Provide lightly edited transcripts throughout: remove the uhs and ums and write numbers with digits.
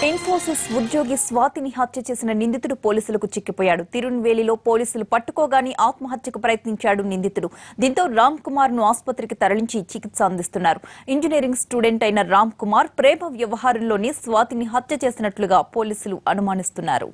ఇన్ఫోసిస్ ఉద్యోగి స్వాతిని హత్య చేసిన నిందితుడు పోలీసులకు చిక్కిపోయాడు. తిరునెల్వేలిలో పోలీసులు పట్టుకోగానే ఆత్మహత్యకు ప్రయత్నించాడు నిందితుడు. దీంతో రామ్ కుమార్ ను ఆసుపత్రికి తరలించి చికిత్స అందిస్తున్నారు. ఇంజనీరింగ్ స్టూడెంట్ అయిన రామ్ కుమార్ ప్రేమ వ్యవహారంలోనే స్వాతిని హత్య చేసినట్లుగా పోలీసులు అనుమానిస్తున్నారు.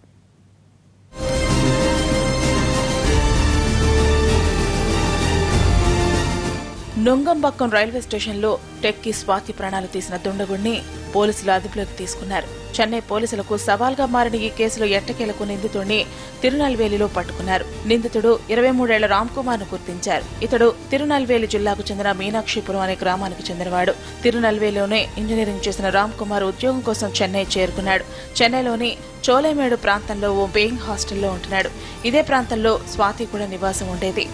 నుంగంబక్కం రైల్వే స్టేషన్లో టెక్కి స్వాతి ప్రాణాలు తీసిన దుండగుడిని పోలీసులు అదుపులోకి తీసుకున్నారు. చెన్నై పోలీసులకు సవాల్గా మారిన ఈ కేసులో ఎట్టకేలకు నిందితుడిని తిరునెల్వేలిలో పట్టుకున్నారు. నిందితుడు 23 ఏళ్ల రామ్ కుమార్ ను గుర్తించారు. ఇతడు తిరునెల్వేలి జిల్లాకు చెందిన మీనాక్షిపురం అనే గ్రామానికి చెందినవాడు. తిరునెల్వేలిలోనే ఇంజనీరింగ్ చేసిన రామ్ కుమార్ ఉద్యోగం కోసం చెన్నై చేరుకున్నాడు. చెన్నైలోని చోలేమేడు ప్రాంతంలో ఓ బెయింగ్ హాస్టల్లో ఉంటున్నాడు. ఇదే ప్రాంతంలో స్వాతి కూడా నివాసం ఉండేది.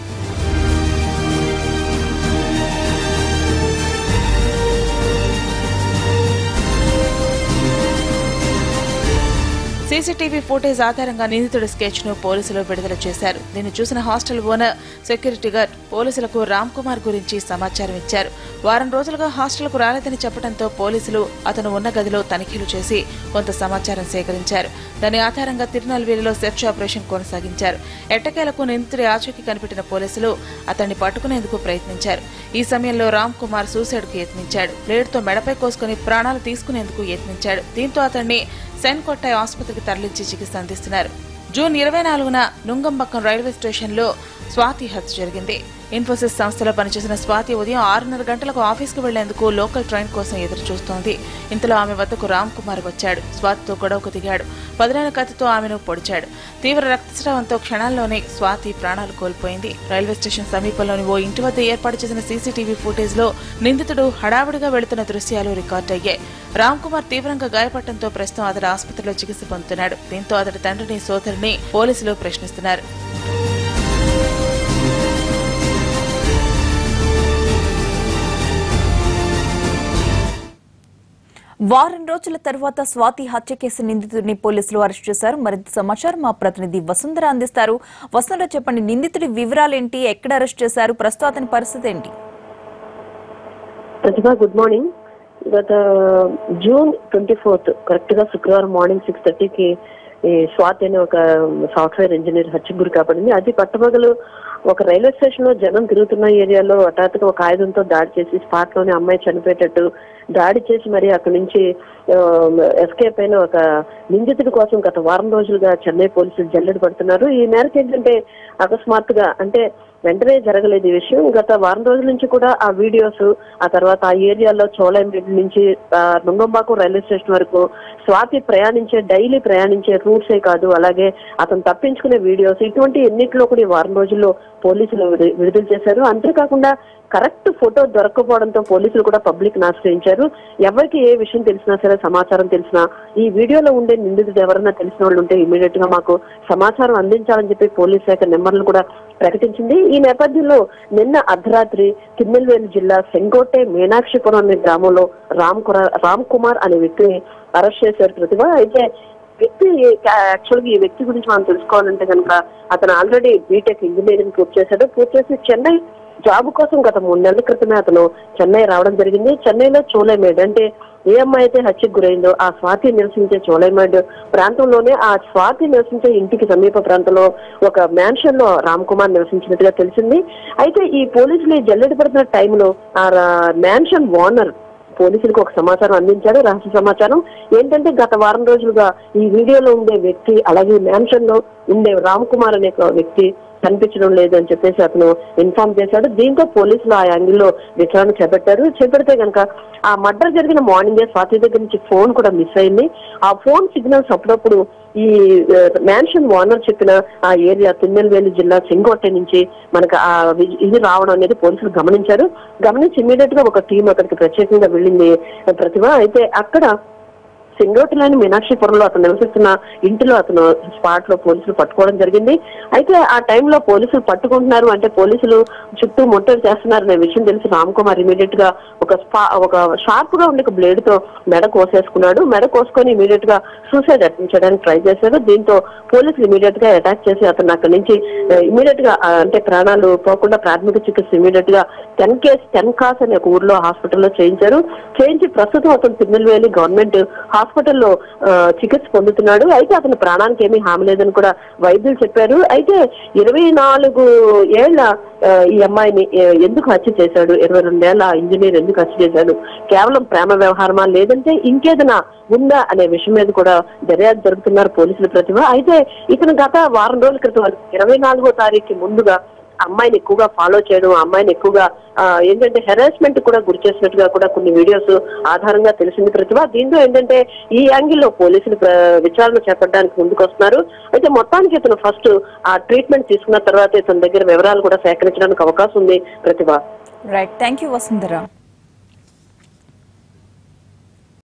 సీసీటీవీ ఫుటేజ్ ఆధారంగా నిందితుడి స్కెచ్ ను పోలీసులు విడుదల చేశారు. దీన్ని చూసిన హాస్టల్ ఓనర్, సెక్యూరిటీ గార్డ్ పోలీసులకు రామ్ కుమార్ గురించి సమాచారం ఇచ్చారు. వారం రోజులుగా హాస్టల్ కు రాలేదని చెప్పడంతో పోలీసులు అతను ఉన్న గదిలో తనిఖీలు చేసి కొంత సమాచారం సేకరించారు. దాని ఆధారంగా తిరునెల్వేలిలో సెర్చ్ ఆపరేషన్ కొనసాగించారు. ఎట్టకేలకు నిందితుడి ఆచూకీ కనిపెట్టిన పోలీసులు అతన్ని పట్టుకునేందుకు ప్రయత్నించారు. ఈ సమయంలో రామ్ కుమార్ సూసైడ్ కు యత్నించాడు. బ్లేడ్ తో మెడపై కోసుకుని ప్రాణాలు తీసుకునేందుకు యత్నించాడు. దీంతో అతన్ని సెన్కొట్టాయి ఆసుపత్రికి తరలించి చికిత్స అందిస్తున్నారు. జూన్ 24న నుంగంబక్కం రైల్వే స్టేషన్లో స్వాతి హత్య జరిగింది. ఇన్ఫోసిస్ సంస్థలో పనిచేసిన స్వాతి ఉదయం 6:30 గంటలకు ఆఫీసుకు వెళ్లేందుకు లోకల్ ట్రైన్ కోసం ఎదురు చూస్తోంది. ఇంతలో ఆమె వద్దకు రామ్ కుమార్ వచ్చాడు. స్వాతితో గొడవకు దిగాడు. పదునైన కత్తితో ఆమెను పొడిచాడు. తీవ్ర రక్తస్రావంతో క్షణాల్లోనే స్వాతి ప్రాణాలు కోల్పోయింది. రైల్వే స్టేషన్ సమీపంలోని ఓ ఇంటి వద్ద ఏర్పాటు చేసిన సీసీటీవీ ఫుటేజ్ లో నిందితుడు హడావుడిగా వెళుతున్న దృశ్యాలు రికార్డయ్యాయి. రామ్ కుమార్ తీవ్రంగా గాయపడటంతో ప్రస్తుతం అతడు ఆసుపత్రిలో చికిత్స పొందుతున్నాడు. దీంతో అతడి తండ్రిని, సోదరుని పోలీసులు ప్రశ్నిస్తున్నారు. వారం రోజుల తర్వాత స్వాతి హత్య కేసు నిందితుడిని పోలీసులు అరెస్ట్ చేశారు. మరింత సమాచారం మా ప్రతినిధి వసుంధర అందిస్తారు. వసుంధర, చెప్పండి, నిందితుడి వివరాలేంటి, ఎక్కడ అరెస్ట్ చేశారు, ప్రస్తుతం అతని పరిస్థితి ఏంటి? ప్రతిభ, గుడ్ మార్నింగ్. గత జూన్ 24 కరెక్ట్ గా శుక్రవారం మార్నింగ్ 6:30కి స్వాతి అనే ఒక సాఫ్ట్వేర్ ఇంజనీర్ హత్యకు గురి కాబడింది. అది పట్టపగలు ఒక రైల్వే స్టేషన్ లో జనం తిరుగుతున్న ఏరియాలో హఠాత్తుగా ఒక ఆయుధంతో దాడి చేసి స్పాట్ లోనే అమ్మాయి చనిపోయేటట్టు దాడి చేసి మరి అక్కడి నుంచి ఎస్కేప్ అయిన ఒక నిందితుడి కోసం గత వారం రోజులుగా చెన్నై పోలీసులు జల్లెడ పడుతున్నారు. ఈ మేరకు ఏంటంటే అకస్మాత్తుగా, అంటే వెంటనే జరగలేదు ఈ విషయం. గత వారం రోజుల నుంచి కూడా ఆ వీడియోస్, ఆ తర్వాత ఆ ఏరియాలో చోళంపేట నుంచి నుంగంబాకం రైల్వే స్టేషన్ వరకు స్వాతి డైలీ ప్రయాణించే రూట్సే కాదు, అలాగే అతను తప్పించుకునే వీడియోస్, ఇటువంటి ఎన్నిటిలో కూడా ఈ వారం రోజుల్లో పోలీసులు విడుదల చేశారు. అంతేకాకుండా కరెక్ట్ ఫోటో దొరకపోవడంతో పోలీసులు కూడా పబ్లిక్ ని ఆశ్రయించారు. ఎవరికి ఏ విషయం తెలిసినా సరే, సమాచారం తెలిసినా, ఈ వీడియోలో ఉండే నిందితుడు ఎవరైనా తెలిసిన వాళ్ళు ఉంటే ఇమీడియట్ గా మాకు సమాచారం అందించాలని చెప్పి పోలీస్ శాఖ నెంబర్లు కూడా ప్రకటించింది. ఈ నేపథ్యంలో నిన్న అర్ధరాత్రి తిరునెల్వేలి జిల్లా సెంగోటే మీనాక్షిపురం అనే గ్రామంలో రామ్ కుమార్ అనే వ్యక్తిని అరెస్ట్ చేశారు ప్రతిభ. అయితే యాక్చువల్గా ఈ వ్యక్తి గురించి మనం తెలుసుకోవాలంటే కనుక అతను ఆల్రెడీ బీటెక్ ఇంజనీరింగ్ పూర్తి చేశాడు. పూర్తి చేసి చెన్నై జాబ్ కోసం గత 3 నెలల క్రితమే అతను చెన్నై రావడం జరిగింది. చెన్నైలో చోళేమేడ్, అంటే ఏ అమ్మాయి అయితే హత్యకు గురైందో ఆ స్వాతి నివసించే చోళేమేడ్ ప్రాంతంలోనే ఆ స్వాతి నివసించే ఇంటికి సమీప ప్రాంతంలో ఒక మ్యాన్షన్ లో రామ్ కుమార్ నివసించినట్టుగా తెలిసింది. అయితే ఈ పోలీసులు జల్లెడ పడుతున్న టైంలో ఆ మ్యాన్షన్ ఓనర్ పోలీసులకు ఒక సమాచారం అందించాడు. రహస్య సమాచారం ఏంటంటే గత వారం రోజులుగా ఈ వీడియోలో ఉండే వ్యక్తి, అలాగే మ్యాన్షన్ లో ఉండే రామ్ కుమార్ అనే వ్యక్తి కనిపించడం లేదు అని చెప్పేసి అతను ఇన్ఫార్మ్ చేశాడు. దీంతో పోలీసులు ఆ యాంగిల్లో విచారణ చేపడితే కనుక ఆ మర్డర్ జరిగిన మార్నింగే స్వాతి దగ్గర నుంచి ఫోన్ కూడా మిస్ అయింది. ఆ ఫోన్ సిగ్నల్స్ అప్పుడప్పుడు ఈ మ్యాన్షన్ ఓనర్ చెప్పిన ఆ ఏరియా తిరునెల్వేలి జిల్లా చెంగోట్టె నుంచి మనకు ఆ ఇది రావడం అనేది పోలీసులు గమనించి ఇమీడియట్ గా ఒక టీం అక్కడికి ప్రత్యేకంగా వెళ్ళింది ప్రతిభ. అయితే అక్కడ సెంగోటలోని మీనాక్షిపురంలో అతను నివసిస్తున్న ఇంటిలో అతను స్పాట్ లో పోలీసులు పట్టుకోవడం జరిగింది. అయితే ఆ టైంలో పోలీసులు పట్టుకుంటున్నారు అంటే పోలీసులు చుట్టూ ముట్టడి చేస్తున్నారనే విషయం తెలిసి రామ్ కుమార్ ఇమీడియట్ గా ఒక షార్ప్ గా ఉండే బ్లేడ్ తో మెడ కోసేసుకున్నాడు. మెడ కోసుకొని ఇమీడియట్ గా సూసైడ్ అటెంప్ట్ చేయడానికి ట్రై చేశాడు. దీంతో పోలీసులు ఇమీడియట్ గా అటాక్ చేసి అతను అక్కడి నుంచి ఇమీడియట్ గా అంటే ప్రాణాలు పోకుండా ప్రాథమిక చికిత్స ఇమీడియట్ గా 10 కాస్ అనే ఒక ఊర్లో హాస్పిటల్లో చేయించి ప్రస్తుతం అతను తిరునెల్వేలి గవర్నమెంట్ హాస్పిటల్లో చికిత్స పొందుతున్నాడు. అయితే అతని ప్రాణానికి ఏమీ హామీ లేదని కూడా వైద్యులు చెప్పారు. అయితే 24 ఏళ్ల ఈ అమ్మాయిని ఎందుకు హత్య చేశాడు, 22 ఏళ్ల ఇంజనీర్ ఎందుకు హత్య చేశాడు, కేవలం ప్రేమ వ్యవహారమా లేదంటే ఇంకేదైనా ఉందా అనే విషయం మీద కూడా దర్యాప్తు జరుపుతున్నారు పోలీసులు ప్రతిభ. అయితే ఇతను గత వారం రోజుల క్రితం 24వ తారీఖు ముందుగా అమ్మాయిని ఎక్కువగా ఫాలో చేయడం, అమ్మాయిని ఎక్కువగా ఏంటంటే హెరాస్మెంట్ కూడా గురి చేసినట్టుగా కూడా కొన్ని వీడియోస్ ఆధారంగా తెలిసింది ప్రతిభ. దీంతో ఏంటంటే ఈ యాంగిల్లో పోలీసులు విచారణ చేపట్టడానికి ముందుకు వస్తున్నారు. అయితే మొత్తానికి ఇతను ఫస్ట్ ఆ ట్రీట్మెంట్ తీసుకున్న తర్వాత ఇతని దగ్గర వివరాలు కూడా సేకరించడానికి అవకాశం ఉంది Prathibha. Right, thank you Vasundhara.